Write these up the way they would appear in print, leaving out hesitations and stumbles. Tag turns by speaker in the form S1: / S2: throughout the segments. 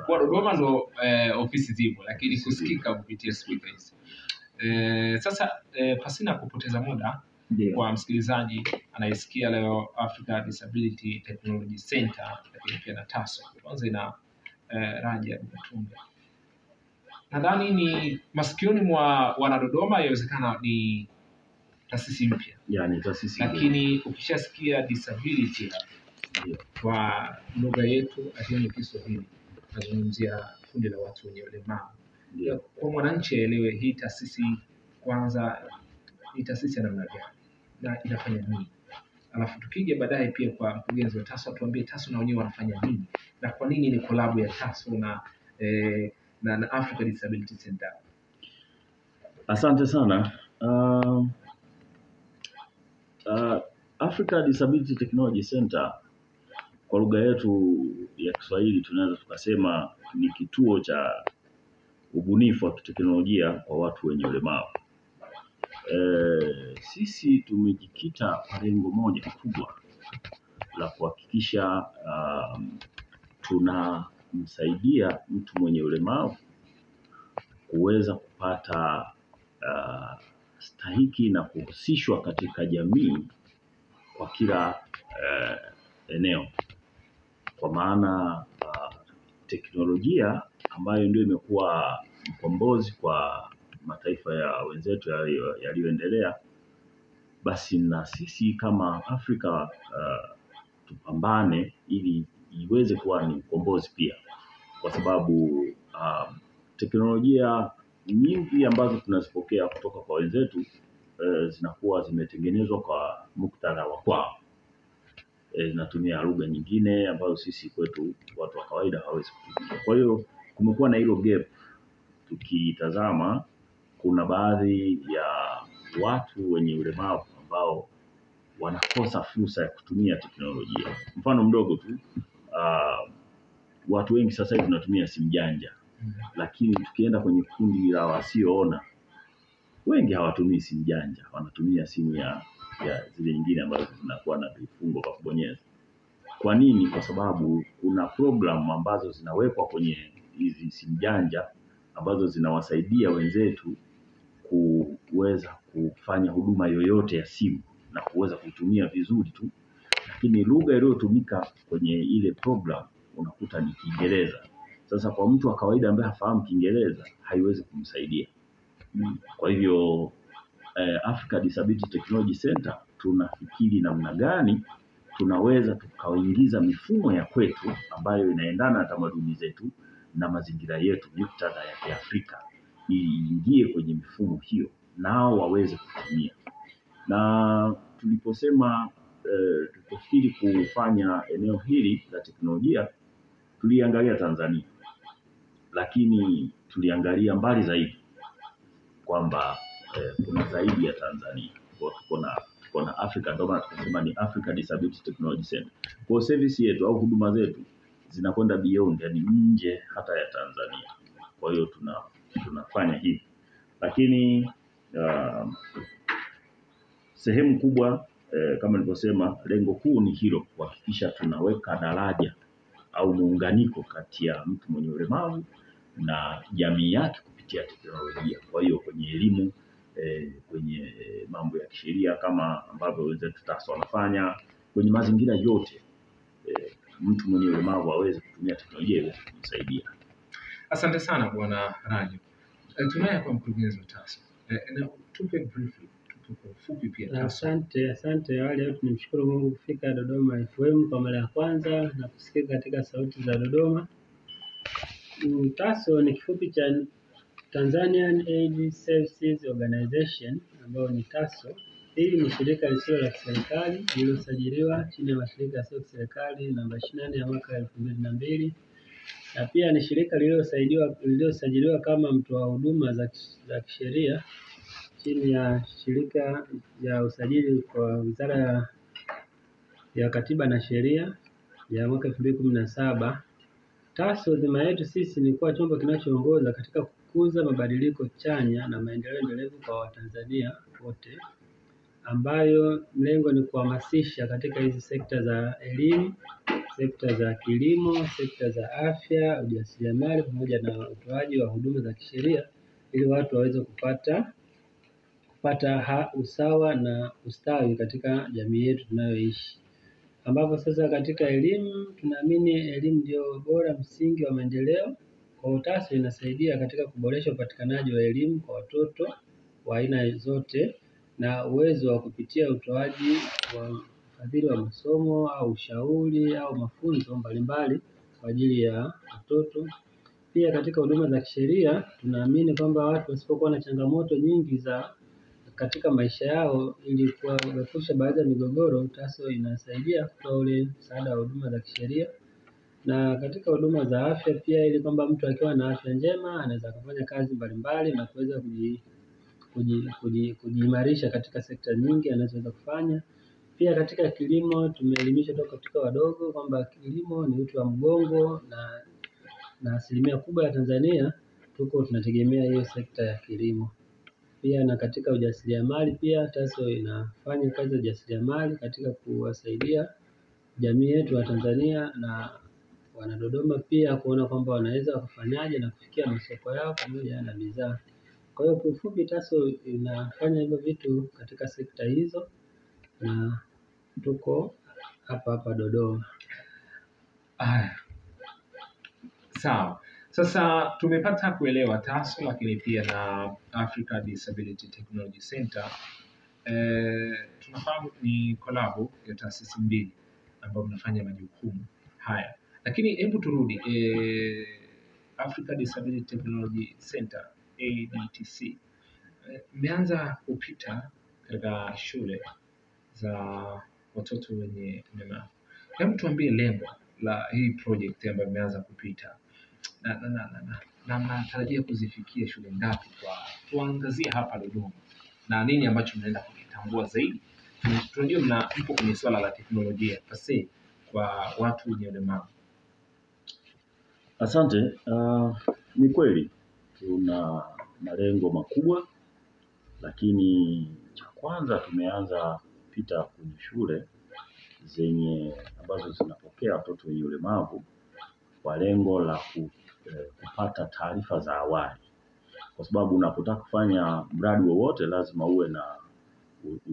S1: Kwa Dodoma ndo ofisi zipo, lakini kusikika kupitia speakers. Sasa pasina kupoteza muda kwa msikilizaji anayesikia leo Africa Disability Technology Center, lakini pia na TASO. Tuanze na Raja Mtunga. Nadhani ni masikioni mwa wana Dodoma, yawezekana ni taasisi mpya.
S2: Yani taasisi.
S1: Lakini ukishasikia disability kwa lugha yetu adimu Kiswahili, nazungumzia kundi la watu wenye ulemavu. Kwa mwananchi aelewe hii taasisi kwanza, hii taasisi ya namna gani na inafanya nini? Alafu tukija baadaye pia kwa mkurugenzi wa TASO tuambie TASO na wenyewe wanafanya nini na kwa nini ni collab ya TASO na Africa Disability Center.
S2: Asante sana. Africa Disability Technology Center kwa lugha yetu ya Kiswahili tunaweza tukasema ni kituo cha ubunifu wa teknolojia kwa watu wenye ulemavu. Sisi tumejikita kwa lengo moja kubwa la kuhakikisha tunamsaidia mtu mwenye ulemavu kuweza kupata stahiki na kuhusishwa katika jamii kwa kila eneo. Kwa maana teknolojia ambayo ndio imekuwa mkombozi kwa mataifa ya wenzetu yaliyoendelea, basi na sisi kama Afrika tupambane ili iweze kuwa ni mkombozi pia, kwa sababu teknolojia nyingi ambazo tunazipokea kutoka kwa wenzetu zinakuwa zimetengenezwa kwa muktadha wa kwao. Zinatumia lugha nyingine ambazo sisi kwetu watu wa kawaida hawawezi kutumia. Kwa hiyo kumekuwa na hilo gap. Tukitazama kuna baadhi ya watu wenye ulemavu ambao wanakosa fursa ya kutumia teknolojia. Mfano mdogo tu, watu wengi sasa hivi tunatumia simu janja. Lakini tukienda kwenye kundi la wasioona, wengi hawatumii simu janja, wanatumia simu ya zile nyingine ambazo zinakuwa na vifungo vya kubonyeza. Kwa nini? Kwa sababu kuna programu ambazo zinawekwa kwenye hizi simu janja ambazo zinawasaidia wenzetu kuweza kufanya huduma yoyote ya simu na kuweza kuitumia vizuri tu. Lakini lugha iliyotumika kwenye ile program unakuta ni Kiingereza. Sasa kwa mtu wa kawaida ambaye hafahamu Kiingereza haiwezi kumsaidia. Kwa hivyo Africa Disability Technology Center tunafikiri namna gani tunaweza tukaingiza mifumo ya kwetu ambayo inaendana na tamaduni zetu na mazingira yetu, muktadha ya Kiafrika, iingie kwenye mifumo hiyo nao waweze kutumia. Na tuliposema tulifikiri kufanya eneo hili la teknolojia, tuliangalia Tanzania, lakini tuliangalia mbali zaidi kwamba kuna zaidi ya Tanzania. Kwa tuko na Africa, ndio maana tunasema ni Africa Disability Technology Center. Kwa service yetu au huduma zetu zinakwenda beyond, yani nje hata ya Tanzania. Kwa hiyo tunafanya hivi. Lakini sehemu kubwa kama nilivyosema, lengo kuu ni hilo, kuhakikisha tunaweka daraja au muunganiko kati ya mtu mwenye ulemavu na jamii yake kupitia teknolojia. Kwa hiyo kwenye elimu, kwenye mambo ya kisheria kama ambavyo wenzetu TASO wanafanya, kwenye mazingira yote mtu mwenye ulemavu aweze kutumia teknolojia ili kumsaidia.
S1: Asante sana Bwana Raja. Tunaye kwa mkurugenzi wa TASO. Na tupe briefly, tupe fupi pia TASO.
S3: Asante. Awali yote nimshukuru Mungu kufika Dodoma FM kwa mara ya kwanza na kusikia katika sauti za Dodoma. TASO ni kifupi cha Tanzanian Aid Services Organization, ambayo ni TASO. Hili ni shirika lisilo la kiserikali lililosajiliwa chini ya mashirika yasiyo ya kiserikali namba 24 ya mwaka 2002. Na pia ni shirika lililosajiliwa kama mtoa huduma za kisheria chini ya shirika ya usajili kwa Wizara ya Katiba na Sheria ya mwaka 2017. TASO dhima yetu sisi ni kuwa chombo kinachoongoza katika kukuza mabadiliko chanya na maendeleo endelevu kwa Watanzania wote. ambayo lengo ni kuhamasisha katika hizi sekta za elimu, sekta za kilimo, sekta za afya, ujasiriamali pamoja na utoaji wa huduma za kisheria ili watu waweze kupata usawa na ustawi katika jamii yetu tunayoishi. Ambapo sasa katika elimu tunaamini elimu ndio bora msingi wa maendeleo. Kwa TASO inasaidia katika kuboresha upatikanaji wa elimu kwa watoto wa aina zote na uwezo wa kupitia utoaji wa ufadhili wa masomo au ushauri au mafunzo mbalimbali kwa ajili ya watoto. Pia katika huduma za kisheria tunaamini kwamba watu wasipokuwa na changamoto nyingi za katika maisha yao ili kuepusha baadhi ya migogoro, TASO inasaidia kutoa ule msaada wa huduma za kisheria. Na katika huduma za afya pia, ili kwamba mtu akiwa na afya njema anaweza kufanya kazi mbalimbali na kuweza kujiimarisha katika sekta nyingi anazoweza kufanya. Pia katika kilimo tumeelimishwa toka katika wadogo kwamba kilimo ni uti wa mgongo na asilimia kubwa ya Tanzania tunategemea hiyo sekta ya kilimo. Pia na katika ujasiriamali pia TASO inafanya kazi ya ujasiriamali katika kuwasaidia jamii yetu ya Tanzania na Wanadodoma pia kuona kwamba wanaweza kufanyaje na kufikia masoko yao pamoja na bidhaa. Kwa hiyo kwa ufupi TASO inafanya hivyo vitu katika sekta hizo na tuko hapa Dodoma.
S1: Sawa. Sasa tumepata kuelewa TASO lakini pia na Africa Disability Technology Center. Tunafahamu ni kolabo ya taasisi mbili ambayo mnafanya majukumu haya. Lakini hebu turudi Africa Disability Technology Center ADTC. Mmeanza kupita katika shule za watoto wenye ulemavu. Hebu tuambie lengo la hii project ambayo mmeanza kupita. Na mnatarajia kuzifikia shule ngapi kwa tuangazie hapa Dodoma na nini ambacho mnaenda kukitambua zaidi? Tunajua mpo kwenye swala la teknolojia pase kwa watu wenye ulemavu.
S2: Asante. Ni kweli tuna malengo makubwa, lakini cha kwanza tumeanza kupita kwenye shule ambazo zinapokea watoto wenye ulemavu kwa lengo la kupata taarifa za awali, kwa sababu unapotaka kufanya mradi wowote lazima uwe na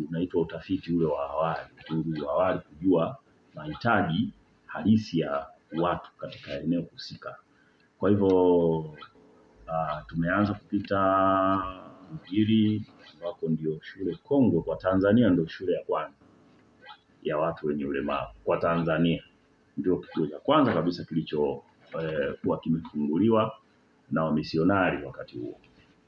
S2: unaitwa utafiti ule wa awali, kujua mahitaji halisi ya watu katika eneo husika. Kwa hivyo tumeanza kupita Mjili ambako ndio shule kongwe kwa Tanzania, ndio shule ya kwanza ya watu wenye ulemavu kwa Tanzania, ndio kituo cha kwanza kabisa kilichokuwa kimefunguliwa na wamisionari wakati huo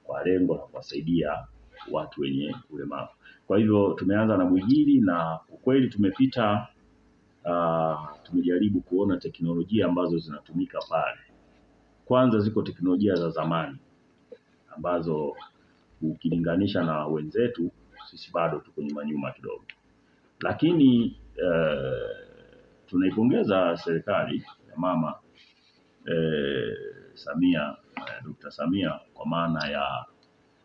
S2: kwa lengo la kuwasaidia watu wenye ulemavu. Kwa hivyo tumeanza na Mjili na ukweli tumepita tumejaribu kuona teknolojia ambazo zinatumika pale. Kwanza ziko teknolojia za zamani ambazo ukilinganisha na wenzetu sisi bado tuko nyuma kidogo. Lakini tunaipongeza serikali ya mama Samia, Dr. Samia, kwa maana ya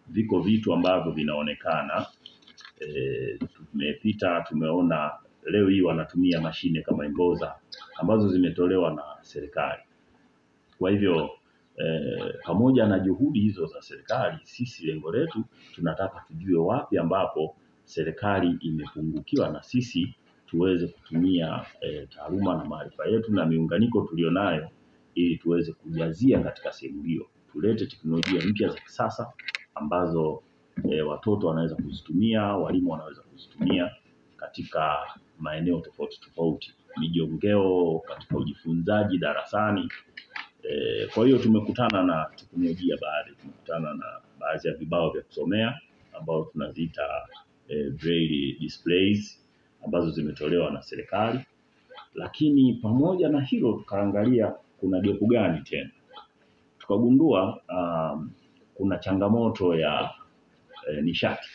S2: viko vitu ambavyo vinaonekana. Tumepita tumeona leo hii wanatumia mashine kama Imboza ambazo zimetolewa na serikali. Kwa hivyo pamoja na juhudi hizo za serikali, sisi lengo letu tunataka tujue wapi ambapo serikali imepungukiwa na sisi tuweze kutumia taaluma na maarifa yetu na miunganiko tulionayo ili tuweze kujazia katika sehemu hiyo. Tulete teknolojia mpya za kisasa ambazo watoto wanaweza kuzitumia, walimu wanaweza kuzitumia katika maeneo tofauti, mijongeo katika ujifunzaji darasani. Kwa hiyo tumekutana na teknolojia tumekutana na baadhi ya vibao vya kusomea ambao tunaziita braille displays ambazo zimetolewa na serikali. Lakini pamoja na hilo tukaangalia kuna gepu gani tena. Tukagundua kuna changamoto ya nishati.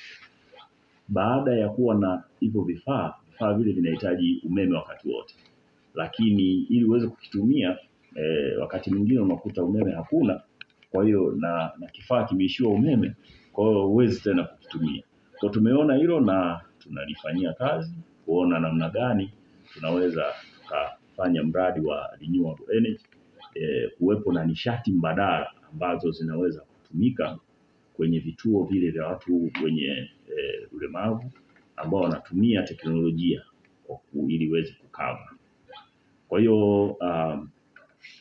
S2: Baada ya kuwa na hivyo vifaa vile vinahitaji umeme wakati wote. Lakini ili uweze kukitumia wakati mwingine unakuta umeme hakuna, kwa hiyo na kifaa kimeishiwa umeme, kwa hiyo huwezi tena kukitumia. Kwa tumeona hilo na tunalifanyia kazi kuona namna gani tunaweza tukafanya mradi wa renewable energy, kuwepo na nishati mbadala ambazo zinaweza kutumika kwenye vituo vile vya watu wenye ulemavu ambao wanatumia teknolojia ili iweze kukava. Kwa hiyo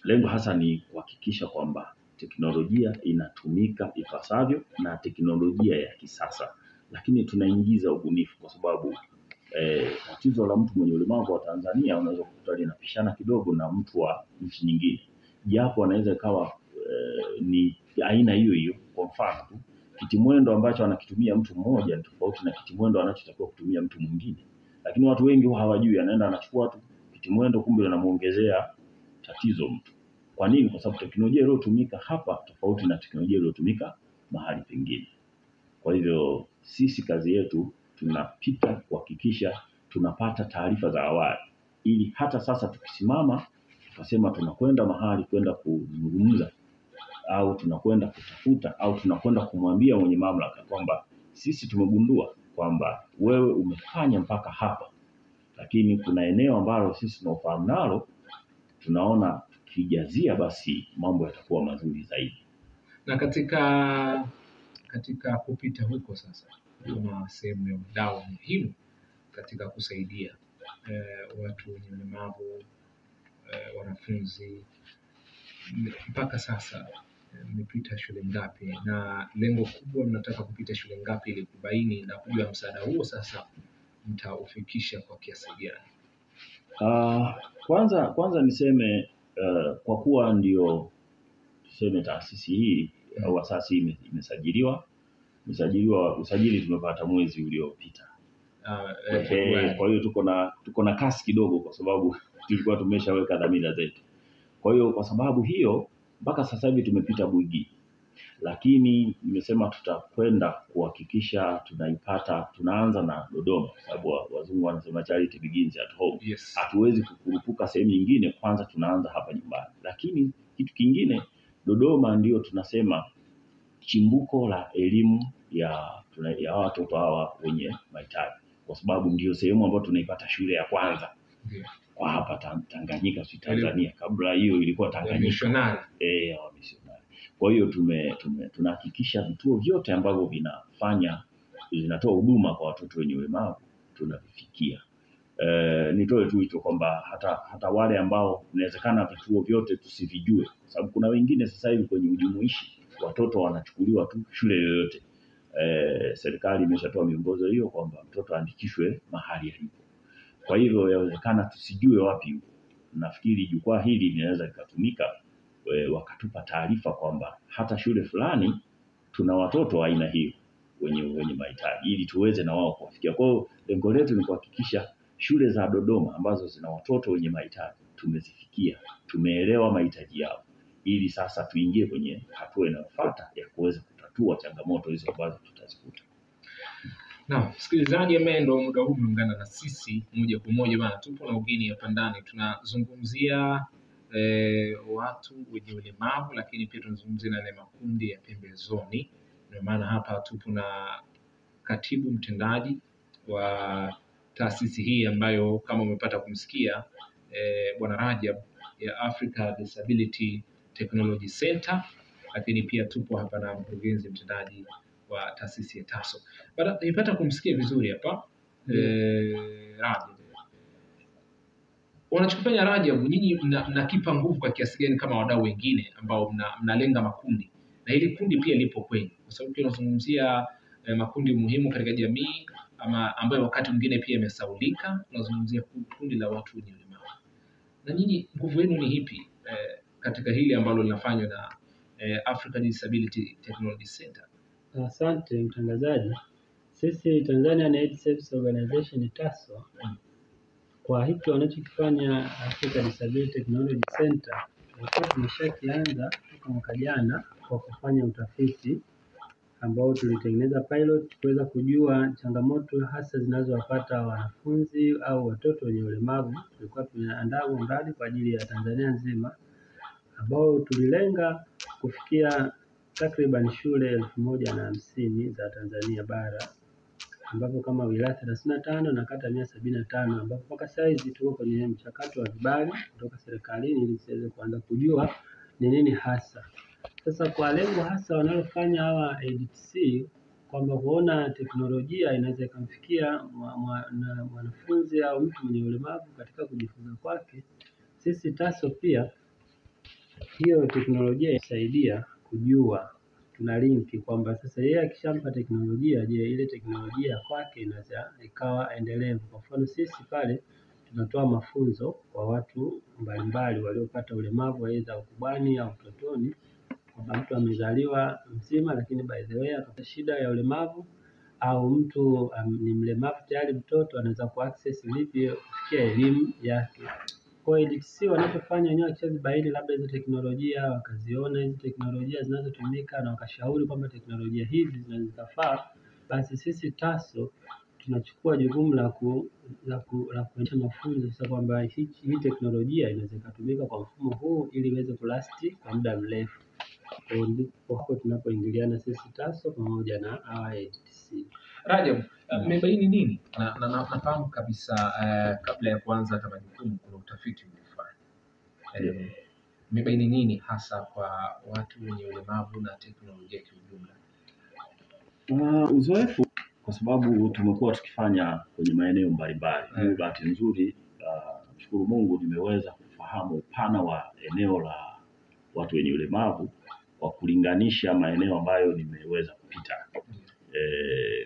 S2: lengo hasa ni kuhakikisha kwamba teknolojia inatumika ipasavyo na teknolojia ya kisasa, lakini tunaingiza ubunifu, kwa sababu tatizo la mtu mwenye ulemavu wa Tanzania unaweza kukuta linapishana kidogo na mtu wa nchi nyingine, japo anaweza ikawa ni aina hiyo hiyo. Kwa mfano tu, kitimwendo ambacho anakitumia mtu mmoja ni tofauti na kitimwendo anachotakiwa kutumia mtu mwingine, lakini watu wengi hawajui, anaenda anachukua tu kitimwendo, kumbe anamuongezea tatizo mtu. Kwa nini? Kwa sababu teknolojia iliyotumika hapa tofauti na teknolojia iliyotumika mahali pengine. Kwa hivyo sisi kazi yetu tunapita kuhakikisha tunapata taarifa za awali, ili hata sasa tukisimama tukasema tunakwenda mahali kwenda kuzungumza au tunakwenda kutafuta au tunakwenda kumwambia mwenye mamlaka kwamba sisi tumegundua kwamba wewe umefanya mpaka hapa, lakini kuna eneo ambalo sisi tunaofahamu nalo, tunaona tukijazia basi mambo yatakuwa mazuri zaidi.
S1: Na katika kupita huko sasa, kuna sehemu ya wadau muhimu katika kusaidia watu wenye ulemavu, wanafunzi. Mpaka sasa mmepita shule ngapi, na lengo kubwa mnataka kupita shule ngapi ili kubaini na kujua msaada huo sasa mtaufikisha kwa kiasi gani?
S2: Kwanza niseme kwa kuwa ndio tuseme taasisi hii au asasi hii imesajiliwa, usajili tumepata mwezi uliopita. Kwa hiyo tuko na kasi kidogo, kwa sababu tulikuwa tumeshaweka dhamira zetu. Kwa hiyo kwa sababu hiyo mpaka sasa hivi tumepita Buigi, lakini nimesema tutakwenda kuhakikisha tunaipata. Tunaanza na Dodoma, sababu wazungu wanasema charity begins at home.
S1: Yes.
S2: Hatuwezi kukurupuka sehemu nyingine, kwanza tunaanza hapa nyumbani. Lakini kitu kingine, Dodoma ndio tunasema chimbuko la elimu ya watoto hawa wenye mahitaji, kwa sababu ndio sehemu ambayo tunaipata shule ya kwanza. Kwa hapa Tanganyika, si Tanzania. Kabla hiyo ilikuwa Tanganyika.
S1: Missionary.
S2: Missionary. Kwa hiyo tunahakikisha vituo vyote ambavyo vinatoa huduma kwa watoto wenye ulemavu tunavifikia. Nitoe tu wito kwamba hata wale ambao inawezekana vituo vyote tusivijue, sababu kuna wengine sasa hivi kwenye ujumuishi watoto wanachukuliwa tu shule yoyote. Serikali imeshatoa miongozo hiyo kwamba mtoto aandikishwe mahali alipo. Kwa hivyo yawezekana tusijue wapi huko. Nafikiri jukwaa hili linaweza likatumika, wakatupa taarifa kwamba hata shule fulani tuna watoto wa aina hiyo wenye mahitaji, ili tuweze na wao kuwafikia. Kwa hiyo lengo letu ni kuhakikisha shule za Dodoma ambazo zina watoto wenye mahitaji tumezifikia, tumeelewa mahitaji yao, ili sasa tuingie kwenye hatua inayofuata ya kuweza kutatua changamoto hizo ambazo tutazikuta.
S1: Na msikilizaji ambaye ndo muda huu muungana na sisi moja kwa moja, bana, tupo na ugeni hapa ndani. Tunazungumzia watu wenye ulemavu, lakini pia tunazungumzia na makundi ya pembezoni. Ndio maana hapa tupo na katibu mtendaji wa taasisi hii ambayo kama umepata kumsikia Bwana Rajab, ya Africa Disability Technology Center, lakini pia tupo hapa na mkurugenzi mtendaji wa taasisi ya TASO. Baada nipata kumsikia vizuri hapa Rajab, unachofanya Rajab, nyinyi mnakipa nguvu kwa kiasi gani kama wadau wengine ambao mnalenga makundi, na hili kundi pia lipo kwenu, kwa sababu tunazungumzia makundi muhimu katika jamii ambayo wakati mwingine pia yamesaulika. Tunazungumzia kundi la watu wenye ulemavu, na nyinyi nguvu yenu ni ipi katika hili ambalo linafanywa na Africa Disability Technology Center?
S3: Asante mtangazaji. Sisi Tanzanian AIDS Service Organization TASO, kwa hiki wanachokifanya Africa Disability Technology Center, tulikuwa tumeshakianza toka mwaka jana kwa kufanya utafiti ambao tulitengeneza pilot kuweza kujua changamoto hasa zinazowapata wanafunzi au watoto wenye ulemavu. Tulikuwa tumeandaa mradi kwa ajili ya Tanzania nzima ambao tulilenga kufikia takriban shule 150 za Tanzania bara, ambapo kama wilaya 35 na kata 175, ambapo mpaka saizi tuko kwenye mchakato wa vibali kutoka serikalini ili tuweze kuanza kujua ni nini hasa. Sasa kwa lengo hasa wanalofanya hawa ADTC kwamba kuona teknolojia inaweza ikamfikia mwanafunzi au mtu mwenye ulemavu katika kujifunza kwake, sisi TASO pia hiyo teknolojia inasaidia kujua, tuna linki kwamba sasa yeye akishampa teknolojia, je, ile teknolojia kwake inaweza ikawa endelevu. Kwa mfano sisi pale tunatoa mafunzo kwa watu mbalimbali waliopata ulemavu aidha ukubwani au utotoni, kwamba mtu amezaliwa mzima lakini by the way akapata shida ya ulemavu, au mtu ni mlemavu tayari mtoto, anaweza kuaccess vipi kufikia elimu yake. Kwa ADTC wanapofanya wenyewe wakishazibaini labda hizo teknolojia, wakaziona hizo teknolojia zinazotumika na wakashauri kwamba teknolojia hizi zinazofaa, basi sisi TASO tunachukua jukumu la kuonyesha mafunzo sasa kwamba hii teknolojia inaweza kutumika kwa mfumo huu ili iweze kulasti kwa muda mrefu. Kwa ndipo hapo tunapoingiliana sisi TASO pamoja na ADTC.
S1: Rajab, mmebaini nini? Na nafahamu kabisa kabla ya kuanza hata majukumu kuna utafiti mlifanya. Mmebaini nini hasa kwa watu wenye ulemavu na teknolojia kiujumla?
S2: Uzoefu, kwa sababu tumekuwa tukifanya kwenye maeneo mbalimbali. Bahati nzuri, nashukuru Mungu, nimeweza kufahamu upana wa eneo la watu wenye ulemavu kwa kulinganisha maeneo ambayo nimeweza kupita.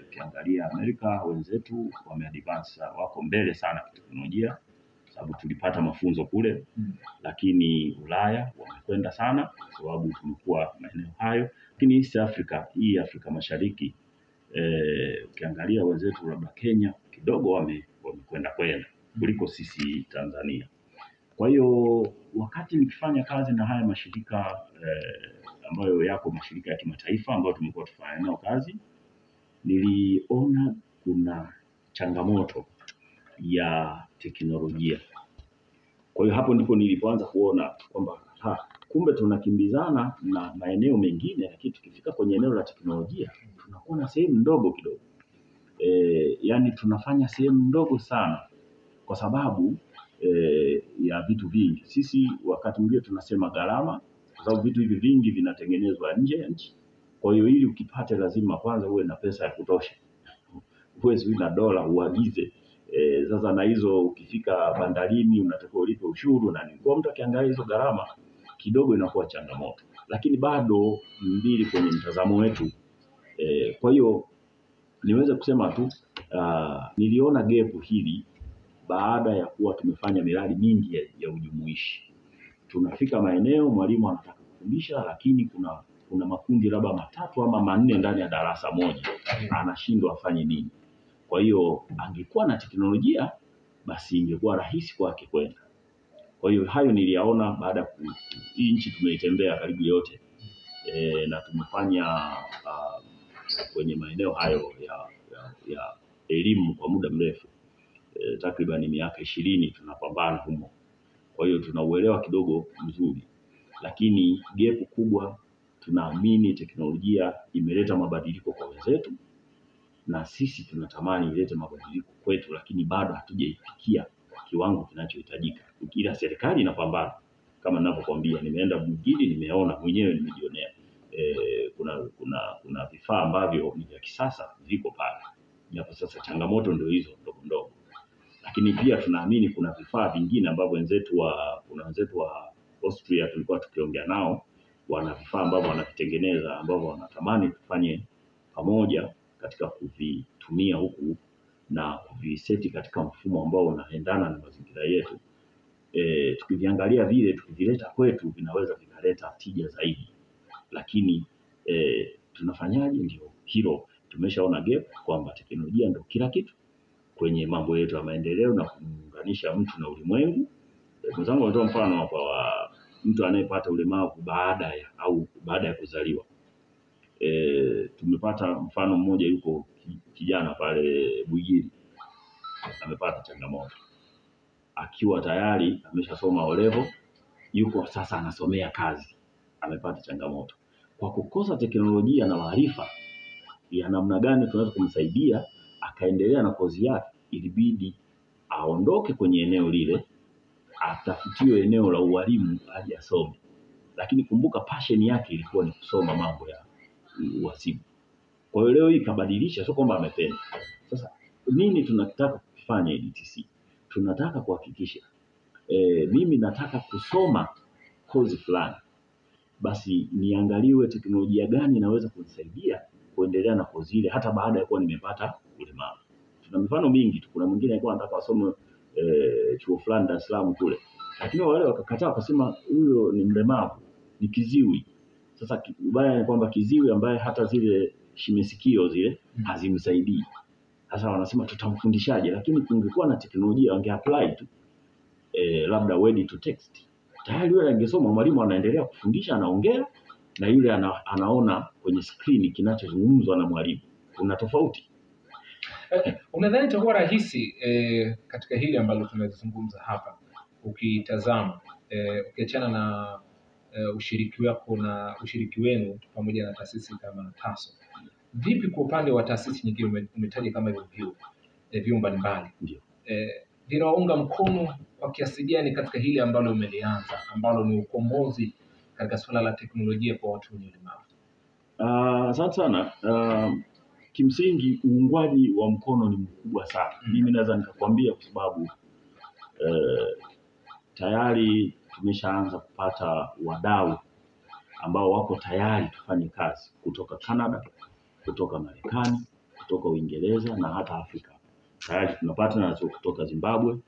S2: Ukiangalia Amerika, wenzetu wameadvance, wako mbele sana kwa teknolojia, sababu tulipata mafunzo kule. Lakini Ulaya wamekwenda sana kwa sababu tumekuwa maeneo hayo. Lakini East Africa, hii Afrika Mashariki, ukiangalia wenzetu labda Kenya kidogo wamekwenda kuliko sisi Tanzania. Kwa hiyo wakati nikifanya kazi na haya mashirika ambayo yako mashirika ya kimataifa ambayo tumekuwa tukifanya nao kazi, niliona kuna changamoto ya teknolojia. Kwa hiyo hapo ndipo nilipoanza kuona kwamba kumbe tunakimbizana na maeneo mengine, lakini tukifika kwenye eneo la teknolojia tunakuwa na sehemu ndogo kidogo. Yani tunafanya sehemu ndogo sana kwa sababu ya vitu vingi. Sisi wakati mwingine tunasema gharama, kwa sababu vitu hivi vingi vinatengenezwa nje ya nchi. Kwa hiyo ili ukipate lazima kwanza uwe na pesa ya kutosha. Huwezi na dola uagize. Sasa na hizo ukifika bandarini unatakiwa ulipe ushuru na nini. Kwa mtu akiangalia hizo gharama kidogo inakuwa changamoto. Lakini bado mbili kwenye mtazamo wetu. Kwa hiyo niweze kusema tu niliona gap hili baada ya kuwa tumefanya miradi mingi ya ujumuishi. Tunafika maeneo mwalimu anataka kufundisha, lakini kuna makundi labda 3 ama 4 ndani ya darasa moja, anashindwa afanye nini. Kwa hiyo angekuwa na teknolojia basi ingekuwa rahisi kwake kwenda. Kwa hiyo hayo niliyaona baada ya hii nchi tumeitembea karibu yote, na tumefanya kwenye maeneo hayo ya elimu kwa muda mrefu, takriban miaka 20 tunapambana humo. Kwa hiyo tunauelewa kidogo mzuri, lakini gap kubwa, tunaamini teknolojia imeleta mabadiliko kwa wenzetu na sisi tunatamani ilete mabadiliko kwetu, lakini bado hatujaifikia kiwango kinachohitajika. Ila serikali inapambana. Kama ninavyokuambia, nimeenda Bugili, nimeona mwenyewe, nimejionea. Kuna vifaa ambavyo ni vya kisasa viko pale. Hapo sasa changamoto ndio hizo ndogo ndogo. Lakini pia tunaamini kuna vifaa vingine ambavyo wenzetu wa Austria tulikuwa tukiongea nao, wana vifaa ambavyo wanavitengeneza ambavyo wanatamani tufanye pamoja katika kuvitumia huku na kuviseti katika mfumo ambao unaendana na mazingira yetu. Tukiviangalia vile, tukivileta kwetu vinaweza vikaleta tija zaidi. Lakini tunafanyaje? Ndio hilo tumeshaona gap kwamba teknolojia ndio kila kitu kwenye mambo yetu ya maendeleo na kuunganisha mtu na ulimwengu. Mwenzangu alitoa mfano hapa wa mtu anayepata ulemavu baada ya kuzaliwa. Tumepata mfano mmoja, yuko kijana pale Bugili amepata changamoto. Akiwa tayari ameshasoma O-level, yuko sasa anasomea kazi, amepata changamoto. Kwa kukosa teknolojia na maarifa ya namna gani tunaweza kumsaidia akaendelea na kozi yake, ilibidi aondoke kwenye eneo lile, atafutiwe eneo la ualimu aje asome. Lakini kumbuka passion yake ilikuwa ni kusoma mambo ya uhasibu. Kwa hiyo leo hii kabadilisha, sio kwamba amependa. Sasa nini tunataka kufanya EDTC? Tunataka kuhakikisha mimi nataka kusoma kozi fulani, basi niangaliwe teknolojia gani inaweza kunisaidia kuendelea na kozi ile hata baada ya kuwa nimepata ulemavu. Tuna mifano mingi tu. Kuna mwingine alikuwa anataka asome chuo fulani Dar es Salaam kule, lakini wale wakakataa, wakasema huyo ni mlemavu, ni kiziwi. Sasa ubaya ni kwamba kiziwi ambaye hata zile shimesikio zile hazimsaidii. Sasa wanasema tutamfundishaje? Lakini kungekuwa na teknolojia wangeapply tu labda word to text, tayari yule angesoma, mwalimu anaendelea kufundisha, anaongea na yule anaona kwenye screen kinachozungumzwa na mwalimu. Kuna tofauti.
S1: Unadhani itakuwa rahisi katika hili ambalo tunazungumza hapa, ukitazama ukiachana na ushiriki wako na ushiriki wenu pamoja na taasisi kama TASO, vipi kwa upande wa taasisi nyingine umetaja kama hivyo vyuo mbalimbali, vinaunga mkono kwa kiasi gani katika hili ambalo umelianza, ambalo ni ukombozi katika swala la teknolojia kwa watu wenye ulemavu?
S2: Asante sana. Kimsingi uungwaji wa mkono ni mkubwa sana. Mimi naweza nikakwambia kwa sababu tayari tumeshaanza kupata wadau ambao wako tayari tufanye kazi kutoka Canada, kutoka Marekani, kutoka Uingereza na hata Afrika. Tayari tunapata na kutoka Zimbabwe.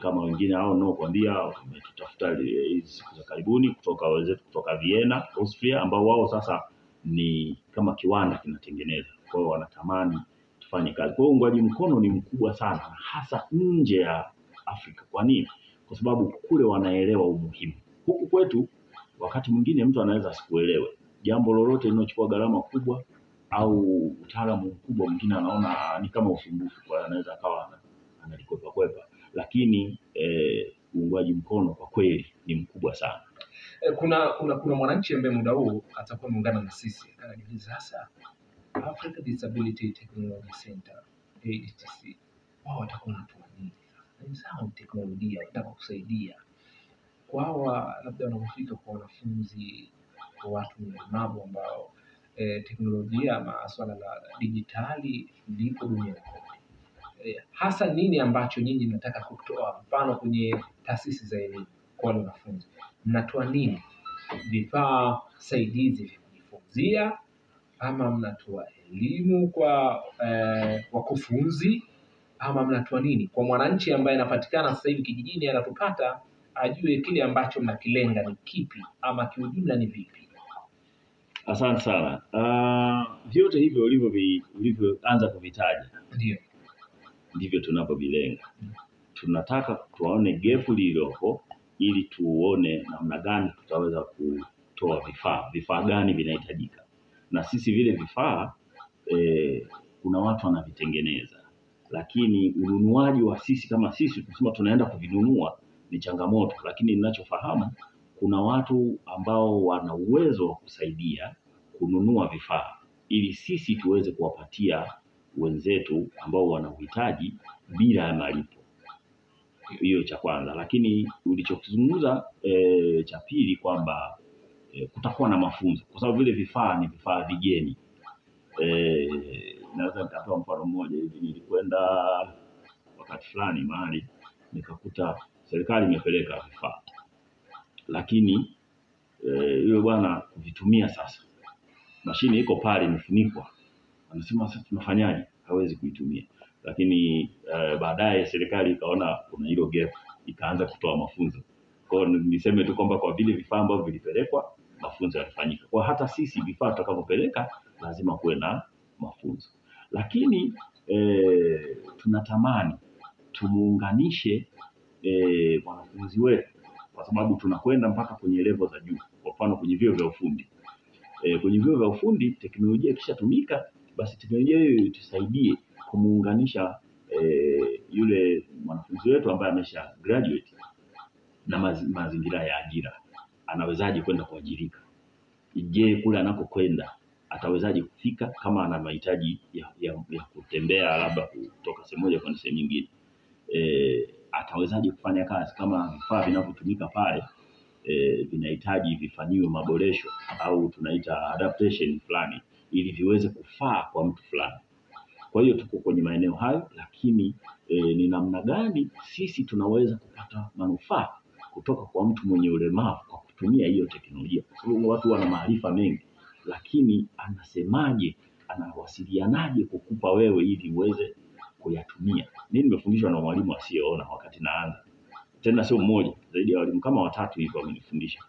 S2: Kama wengine hao nao kuambia tumetutafuta hizi siku za karibuni kutoka wenzetu kutoka Vienna, Austria, ambao wao sasa ni kama kiwanda kinatengeneza. Kwa hiyo wanatamani tufanye kazi. Kwa hiyo uungwaji mkono ni mkubwa sana, hasa nje ya Afrika. Kwa nini? Kwa sababu kule wanaelewa umuhimu. Huku kwetu wakati mwingine mtu anaweza asikuelewe. Jambo lolote linalochukua gharama kubwa au utaalamu mkubwa, mwingine anaona ni kama usumbufu, kwa anaweza akawa analikwepa. Lakini uungwaji mkono kwa kweli ni mkubwa sana.
S1: Kuna mwananchi ambaye muda huu atakuwa muungana na sisi, anajiuliza sasa Africa Disability Technology Center EDTC wao watakuwa wanatoa nini? Ni teknolojia wanataka kusaidia kwa hawa labda wanapofika kwa wanafunzi, kwa watu wenye ulemavu ambao teknolojia na swala la dijitali liko duniani kote. Hasa nini ambacho nyinyi mnataka kutoa? Mfano kwenye taasisi za elimu kwa wale wanafunzi, mnatoa nini? Vifaa saidizi vya kujifunzia, ama mnatoa elimu kwa wakufunzi, ama mnatoa nini kwa mwananchi ambaye anapatikana sasa hivi kijijini, anapopata ajue kile ambacho mnakilenga ni kipi, ama kiujumla ni vipi?
S2: Asante sana. Vyote hivyo ulivyoanza kuvitaja ndivyo tunapovilenga. Tunataka tuone gepu lililopo ili tuone namna gani tutaweza kutoa vifaa gani vinahitajika. Na sisi vile vifaa kuna watu wanavitengeneza, lakini ununuaji wa sisi kama sisi kusema tunaenda kuvinunua ni changamoto. Lakini ninachofahamu kuna watu ambao wana uwezo wa kusaidia kununua vifaa ili sisi tuweze kuwapatia wenzetu ambao wana uhitaji bila ya malipo. Hiyo cha kwanza. Lakini ulichokizungumza cha pili kwamba kutakuwa na mafunzo, kwa sababu vile vifaa ni vifaa vigeni. Naweza nikatoa mfano mmoja hivi. Nilikwenda wakati fulani mahali nikakuta serikali imepeleka vifaa, lakini yule bwana kuvitumia sasa, mashine iko pale imefunikwa, anasema sasa tunafanyaje? Hawezi kuitumia. Lakini baadaye serikali ikaona kuna hilo gap, ikaanza kutoa mafunzo. Kwa hiyo niseme tu kwamba kwa vile vifaa ambavyo vilipelekwa, mafunzo yalifanyika. Kwa hata sisi vifaa tutakavyopeleka lazima kuwe na mafunzo. Lakini tunatamani tumuunganishe wanafunzi wetu, kwa sababu tunakwenda mpaka kwenye level za juu. Kwa mfano kwenye vyuo vya ufundi. Kwenye vyuo vya ufundi teknolojia ikishatumika, basi teknolojia hiyo itusaidie kumuunganisha yule mwanafunzi wetu ambaye amesha graduate na mazingira ya ajira. Anawezaje kwenda kuajirika? Je, kule anakokwenda atawezaje kufika kama ana mahitaji ya kutembea labda kutoka sehemu moja kwenda sehemu nyingine. Atawezaje kufanya kazi kama vifaa vinavyotumika pale vinahitaji vifanyiwe maboresho au tunaita adaptation fulani ili viweze kufaa kwa mtu fulani. Kwa hiyo tuko kwenye maeneo hayo, lakini ni namna gani sisi tunaweza kupata manufaa kutoka kwa mtu mwenye ulemavu kwa kutumia hiyo teknolojia. Kwa sababu watu wana maarifa mengi, lakini anasemaje, anawasilianaje kukupa wewe ili uweze kuyatumia. Mimi nimefundishwa na mwalimu asiyeona wakati naanza. Tena sio mmoja, zaidi ya walimu kama 3 hivi wamenifundisha.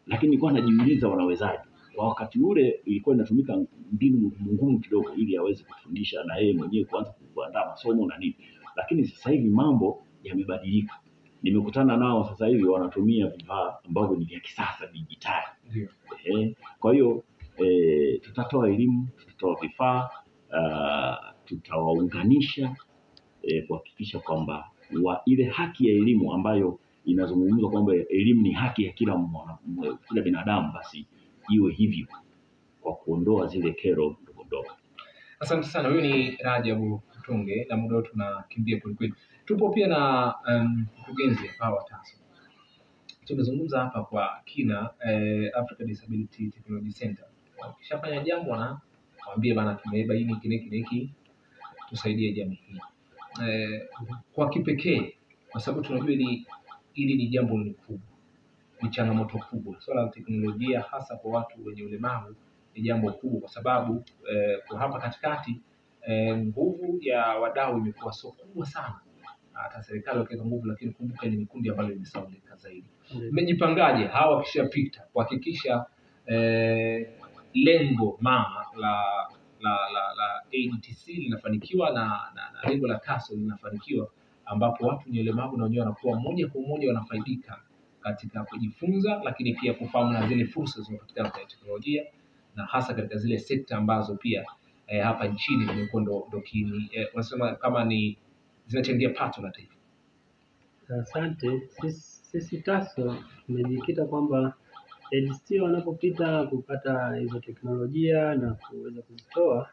S2: Lakini nilikuwa najiuliza wanawezaje. Kwa wakati ule ilikuwa inatumika mbinu ngumu kidogo ili aweze kufundisha na yeye mwenyewe kuanza kuandaa masomo na nini. Lakini sasa hivi mambo yamebadilika. Nimekutana nao sasa hivi wanatumia vifaa ambavyo ni vya kisasa dijitali. Kwa hiyo tutatoa elimu, tutatoa vifaa, tutawaunganisha kuhakikisha kwamba ile haki ya elimu ambayo inazungumzwa kwamba elimu ni haki ya kila binadamu, basi iwe hivyo kwa kuondoa zile kero ndogo.
S1: Asante sana. Huyu ni Rajabu Kutunge na muda tunakimbia kweli. Tupo pia na mkurugenzi wa TASO. Tumezungumza hapa kwa kina Africa Disability Technology Center. Ukishafanya jambo na waambie bana tumebaini hiki tusaidie jamii hii. Kwa kipekee kwa sababu tunajua hili ni jambo kubwa. Ni changamoto kubwa. Swala la teknolojia hasa kwa watu wenye ulemavu ni jambo kubwa kwa sababu kwa hapa katikati nguvu ya wadau imekuwa sio kubwa sana. Hata serikali wakiweka nguvu, lakini kumbuka ni vikundi ambavyo vimesaulika zaidi. Mmejipangaje hawa wakishapita kuhakikisha lengo mama la ADTC linafanikiwa na lengo la TASO linafanikiwa, ambapo watu wenye ulemavu na wenyewe wanakuwa moja kwa moja wanafaidika katika kujifunza, lakini pia kufahamu na zile fursa zinazopatikana kwa teknolojia, na hasa katika zile sekta ambazo pia hapa nchini zimekuwa ndo unasema kama ni zinachangia pato la taifa.
S3: Asante. Sisi TASO tumejikita kwamba ADTC wanapopita kupata hizo teknolojia na kuweza kuzitoa,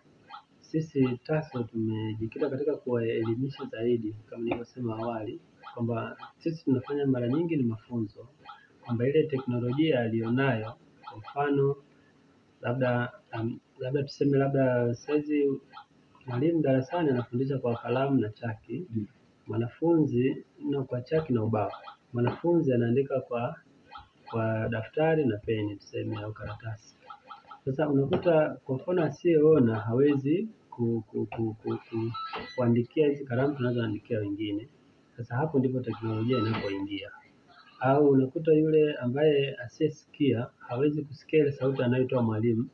S3: sisi TASO tumejikita katika kuwaelimisha zaidi, kama nilivyosema awali kwamba sisi tunafanya mara nyingi ni mafunzo kwamba ile teknolojia aliyonayo, kwa mfano labda tuseme saizi mwalimu darasani anafundisha kwa kalamu na chaki, mwanafunzi kwa chaki na ubao, mwanafunzi anaandika kwa daftari na peni tuseme au karatasi. Sasa unakuta kwa mfano asiyeona hawezi kuandikia hizi kalamu tunazoandikia wengine. Sasa hapo ndipo teknolojia inapoingia. Au unakuta yule ambaye asiyesikia hawezi kusikia ile sauti anayotoa mwalimu.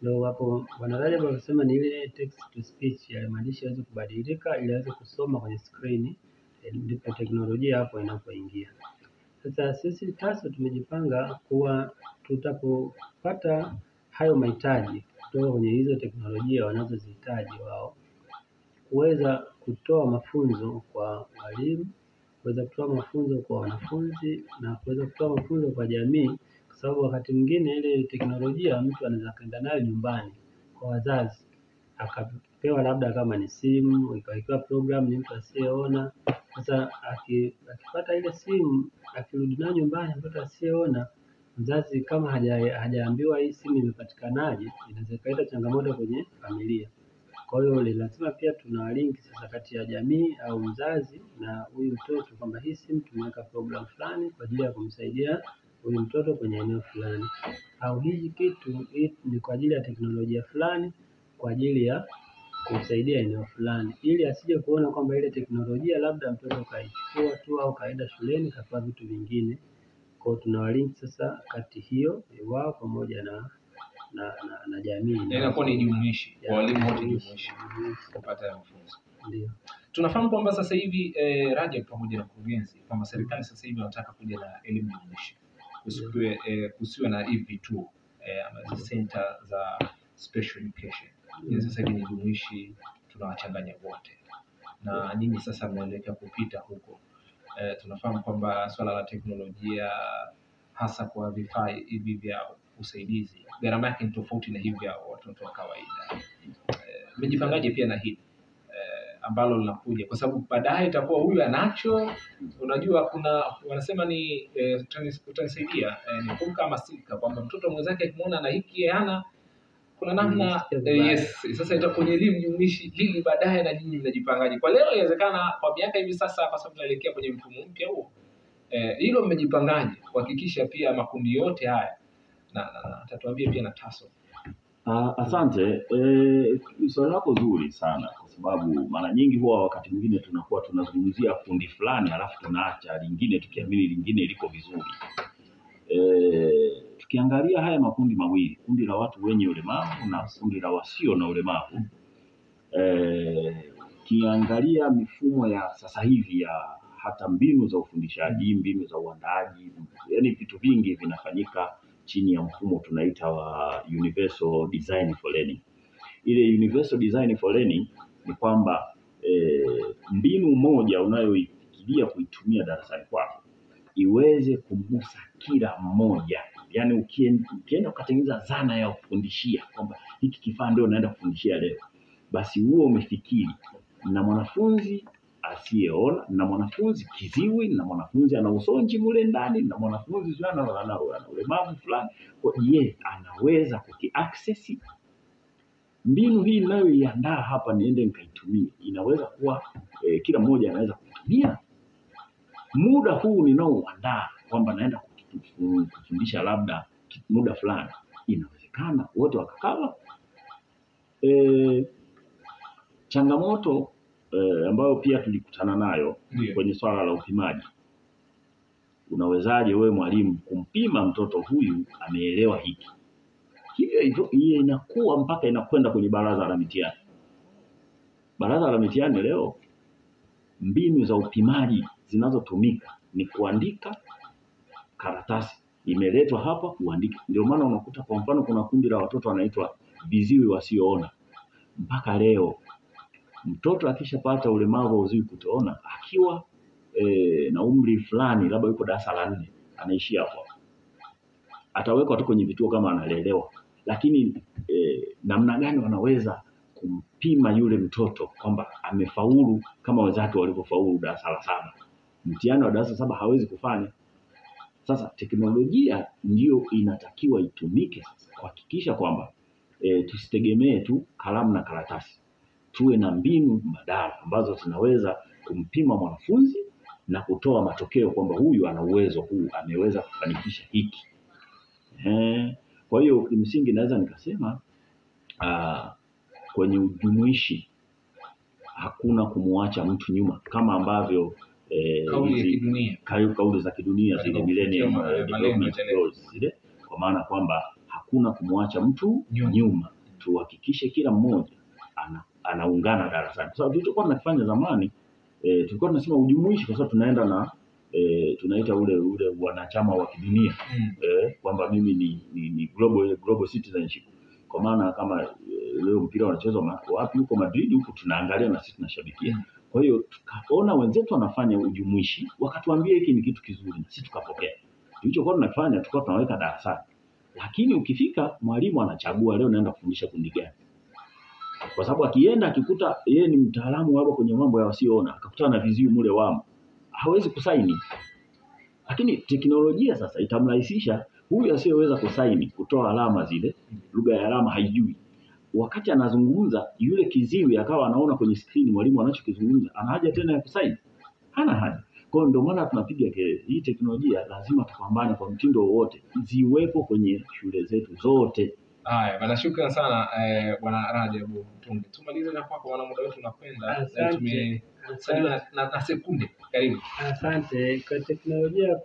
S3: Ndio hapo wanaraja wanasema ni ile text to speech, ya maandishi yaweze kubadilika ili aweze kusoma kwenye screen, ndipo teknolojia hapo inapoingia. Sasa sisi TASO tumejipanga kuwa tutapopata hayo mahitaji kutoka kwenye hizo teknolojia wanazozihitaji wao, kuweza kutoa mafunzo kwa walimu, kuweza kutoa mafunzo kwa wanafunzi na kuweza kutoa mafunzo kwa jamii, kwa sababu wakati mwingine ile teknolojia mtu anaweza kaenda nayo nyumbani kwa wazazi, akapewa labda kama ni simu, ikawekewa program, ni mtu asiyeona. Sasa akipata ile simu, akirudi nayo nyumbani mtoto asiyeona, mzazi kama hajaambiwa hii simu imepatikanaje, inaweza kuleta changamoto kwenye familia. Kwa hiyo lazima pia tunawalink sasa kati ya jamii au mzazi na huyu mtoto kwamba hii simu tumeweka program fulani kwa ajili ya kumsaidia huyu mtoto kwenye eneo fulani, au hii kitu ni kwa ajili ya teknolojia fulani kwa ajili ya kumsaidia eneo fulani, ili asije kuona kwamba ile teknolojia labda mtoto kaichukua tu au kaenda shuleni kafanya vitu vingine. Kwa hiyo tunawalink sasa kati hiyo wao pamoja na jamii.
S1: Inakuwa ni jumuishi kwa walimu wote, jumuishi kupata mafunzo. Ndio tunafahamu kwamba sasa hivi Rajab pamoja na mkurugenzi kwamba serikali sasa hivi wanataka kuja na elimu jumuishi, kusiwe na hivi tu ama center za special education. Sasa hivi ni jumuishi, tunawachanganya wote, na nyinyi sasa mnaelekea kupita huko. Tunafahamu kwamba swala la teknolojia hasa kwa vifaa hivi vya usaidizi, gharama yake ni tofauti na hivi ya watoto wa kawaida. Mmejipangaje pia na hili ambalo linakuja, kwa sababu baadaye itakuwa huyu anacho, unajua kuna wanasema ni utanisaidia ni kumka kama sika, kwamba mtoto mwenzake akimuona na hiki hana, kuna namna yes. Sasa itakuwa kwenye elimu jumuishi hili baadaye, na nyinyi mnajipangaje kwa leo? Inawezekana kwa miaka hivi sasa, kwa sababu tunaelekea kwenye mfumo mpya huo, hilo mmejipangaje kuhakikisha pia makundi yote haya, na tatuambie pia na TASO.
S2: Asante. Swali lako zuri sana, kwa sababu mara nyingi huwa wakati mwingine tunakuwa tunazungumzia kundi fulani alafu tunaacha lingine tukiamini lingine liko vizuri. Tukiangalia haya makundi mawili, kundi la watu wenye ulemavu na kundi la wasio na ulemavu, kiangalia mifumo ya sasa hivi ya hata mbinu za ufundishaji, mbinu za uandaaji, yani vitu vingi vinafanyika chini ya mfumo tunaita wa Universal Design for Learning. Ile Universal Design for Learning ni kwamba mbinu moja unayoifikiria kuitumia darasani kwako iweze kumgusa kila mmoja. Yani ukienda ukatengeneza zana ya kufundishia kwamba hiki kifaa ndio naenda kufundishia leo, basi huo umefikiri na mwanafunzi asiyeona, na mwanafunzi kiziwi, na mwanafunzi ana usonji mule ndani, na mwanafunzi ana ulemavu fulani, kwa yeye anaweza kukiaccess. Mbinu hii ninayoiandaa hapa niende nikaitumie, inaweza kuwa kila mmoja anaweza kutumia muda huu ninaoandaa kwamba naenda kufundisha labda muda fulani, inawezekana wote wakakava. Changamoto ambayo pia tulikutana nayo kwenye swala la upimaji. Unawezaje wewe mwalimu kumpima mtoto huyu ameelewa hiki? Hivyo inakuwa mpaka inakwenda kwenye baraza la mitihani. Baraza la mitihani leo, mbinu za upimaji zinazotumika ni kuandika karatasi, imeletwa hapa uandike. Ndio maana unakuta kwa mfano kuna kundi la watoto wanaitwa viziwi wasioona. Mpaka leo mtoto akishapata ulemavu wa uziwi kutoona akiwa na umri fulani, labda yuko darasa la 4, anaishia hapo. Atawekwa tu kwenye vituo kama analelewa. Lakini namna gani wanaweza kumpima yule mtoto kwamba amefaulu kama wenzake walivyofaulu darasa la 7? Mtihani wa darasa 7 hawezi kufanya. Sasa teknolojia ndio inatakiwa itumike kuhakikisha kwamba tusitegemee tu kalamu na karatasi. Tuwe na mbinu mbadala ambazo zinaweza kumpima mwanafunzi na kutoa matokeo kwamba huyu ana uwezo huu, ameweza kufanikisha hiki. Kwa hiyo kimsingi naweza nikasema kwenye ujumuishi hakuna kumuacha mtu nyuma, kama ambavyo kauli za kidunia zile Millennium Development Goals zile, kwa maana kwamba hakuna kumuacha mtu nyuma. Tuhakikishe kila mmoja anaungana darasani. Kwa sababu tulikuwa tunafanya zamani, tulikuwa tunasema ujumuishi kwa sababu tunaenda na tunaita ule wanachama wa kidunia, kwamba mimi ni global citizenship. Kwa maana kama leo mpira unachezwa wapi huko Madrid, huko tunaangalia na sisi tunashabikia. Kwa hiyo tukaona wenzetu wanafanya ujumuishi, wakatuambia hiki ni kitu kizuri, na sisi tukapokea. Tulichokuwa tunafanya tulikuwa tunaweka darasani. Lakini ukifika mwalimu anachagua leo naenda kufundisha kundi gani. Kwa sababu akienda akikuta yeye ni mtaalamu hapo kwenye mambo ya wasioona, akakutana na viziwi mule wamo, hawezi kusaini. Lakini teknolojia sasa itamrahisisha huyu asiyeweza kusaini, kutoa alama zile, lugha ya alama haijui. Wakati anazungumza yule kiziwi akawa anaona kwenye screen mwalimu anachokizungumza, ana haja tena ya kusaini? Hana haja. Kwa hiyo ndio maana tunapiga kelele. Hii teknolojia lazima tupambane kwa mtindo wote, ziwepo kwenye shule zetu zote.
S1: Haya, bana, shukrani sana Bwana Rajabu Mtungi. Tumalize na kwako, wana muda wetu unakwenda. Na sekunde karibu.
S3: Asante. Kwa teknolojia,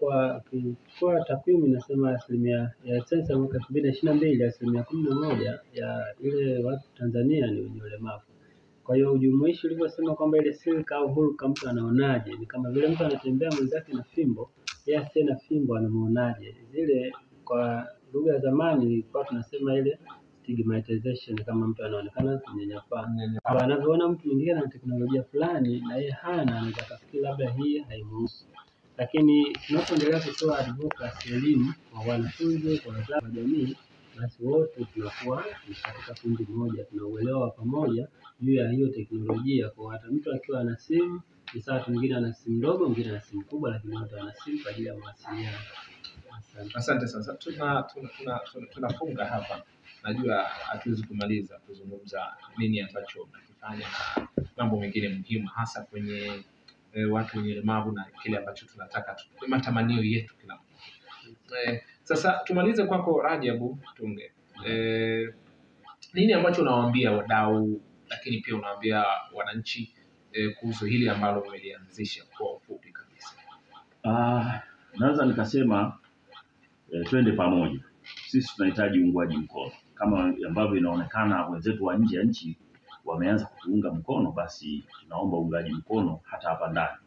S3: kwa takwimu inasema asilimia ya sensa mwaka 2022 asilimia 11 ya ile watu Tanzania ni wenye ulemavu. Kwa hiyo ujumuishi ulivyosema kwamba ile silka au hulka mtu anaonaje, ni kama vile mtu anatembea mwenzake na fimbo, yeye asiye na fimbo anamuonaje. Zile kwa lugha ya zamani kwa tunasema ile stigmatization, kama mtu anaonekana kunyanyapaa. Anavyoona mtu mwingine na teknolojia fulani na yeye hana, anaweza kufikiri labda hii haimuhusu. Lakini tunapoendelea kutoa advocacy, elimu kwa wanafunzi, kwa wazazi, kwa jamii, basi wote tunakuwa katika kundi moja, tunauelewa pamoja juu ya hiyo teknolojia. Kwa hata mtu akiwa ana simu ni sawa, mwingine ana simu ndogo, mwingine ana simu kubwa, lakini wote wana simu kwa ajili ya mawasiliano.
S1: Asante. Sasa tunafunga hapa. Najua hatuwezi kumaliza kuzungumza nini ambacho mnakifanya na mambo mengine muhimu, hasa kwenye watu wenye ulemavu na kile ambacho tunataka matamanio yetu kila mtu. Sasa tumalize kwako Rajabu Tunge. Nini ambacho unawaambia wadau, lakini pia unawaambia wananchi kuhusu hili ambalo umelianzisha kwa ufupi kabisa?
S2: Naweza nikasema twende pamoja. Sisi tunahitaji uungwaji mkono. Kama ambavyo inaonekana wenzetu wa nje ya nchi wameanza kutuunga mkono, basi tunaomba uungaji mkono hata hapa ndani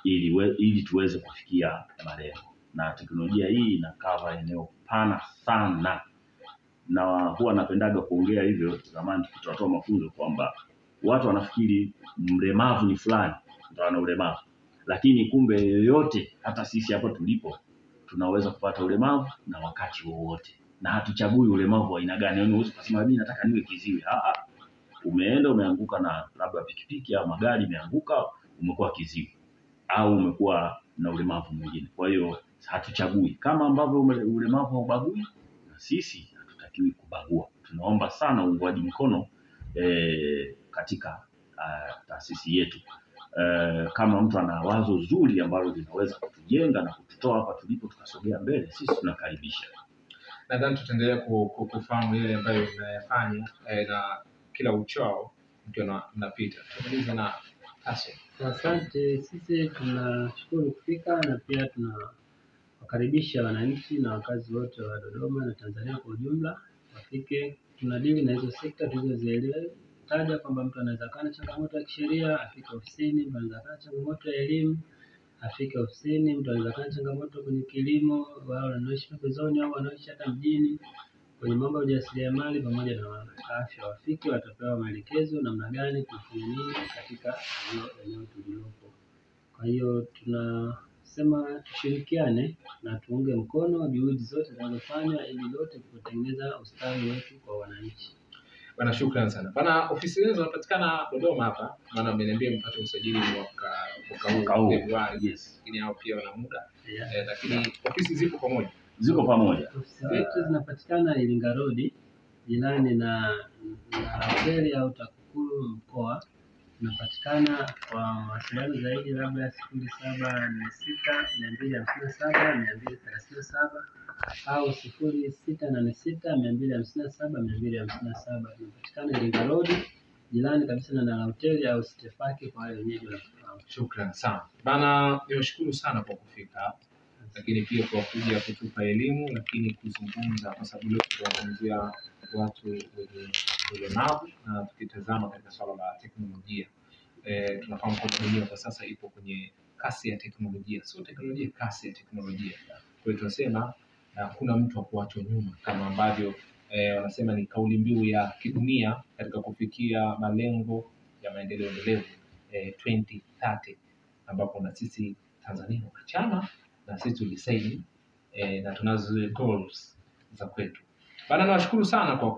S2: ili tuweze kufikia malengo. Na teknolojia hii ina cover eneo pana sana, na huwa napendaga kuongea hivyo. Zamani tukitoa mafunzo kwamba watu wanafikiri mlemavu ni fulani ndio ana ulemavu, lakini kumbe yoyote, hata sisi hapo tulipo tunaweza kupata ulemavu na wakati wowote, na hatuchagui ulemavu wa aina gani. Yaani usisema mimi nataka niwe kiziwi. Umeenda umeanguka na labda pikipiki au magari imeanguka, umekuwa kiziwi, au umekuwa na ulemavu mwingine. Kwa hiyo hatuchagui. Kama ambavyo ulemavu haubagui, na sisi hatutakiwi kubagua. Tunaomba sana uungwaji mkono katika taasisi yetu. Kama mtu ana wazo zuri ambalo linaweza kutujenga na kututoa hapa tulipo tukasogea mbele, sisi tunakaribisha.
S1: Nadhani tutaendelea kufahamu yale ambayo mnayafanya na kila uchao mkiwa mnapita. Tumalize na Taso.
S3: Asante. Sisi tunashukuru kufika, na pia tunawakaribisha wananchi na wakazi wote wa Dodoma na Tanzania kwa ujumla wafike. Tunadili na hizo sekta tulizozieleza kwamba mtu anaweza kuwa na changamoto ya kisheria afike ofisini, mtu anaweza kuwa na changamoto ya elimu afike ofisini, mtu anaweza kuwa na changamoto kwenye kilimo, wao wanaoishi pembezoni au wanaoishi hata mjini, kwenye mambo ya ujasiriamali pamoja na afya, wafike, watapewa maelekezo namna gani kufanya nini katika eneo tulilopo. Kwa hiyo tunasema tushirikiane na tuunge mkono juhudi zote zinazofanywa ili lote kutengeneza ustawi wetu kwa wananchi.
S1: Bana, shukrani sana. Bana, ofisi hizo zinapatikana Dodoma hapa. Maana ameniambia mpate usajili mwaka huu Februari. Yes. Lakini hao pia wana muda. Lakini ofisi zipo pamoja.
S2: Ziko pamoja.
S3: Ofisi zetu zinapatikana Iringa Road, jirani na hoteli au TAKUKURU mkoa. Tunapatikana kwa mawasiliano zaidi labda 0746-257-237 au 0686-257-257. Tunapatikana Iringa Road, jirani kabisa na hoteli au Stefaki kwa wale wenyeji wanafahamu.
S1: Shukrani sana. Bana, niwashukuru sana kwa kufika. Lakini pia kwa kuja kutupa elimu, lakini kuzungumza, kwa sababu leo tunazungumzia watu wenye ulemavu na tukitazama katika swala la teknolojia. Tunafahamu kwa dunia kwa sasa ipo kwenye kasi ya teknolojia, sio teknolojia, kasi ya teknolojia. Kwa hiyo tunasema hakuna mtu wa kuachwa nyuma, kama ambavyo wanasema ni kauli mbiu ya kidunia katika kufikia malengo ya maendeleo endelevu 2030, ambapo na sisi Tanzania wanachama na sisi tulisaini na tunazo goals za kwetu. Bana, nawashukuru sana kwa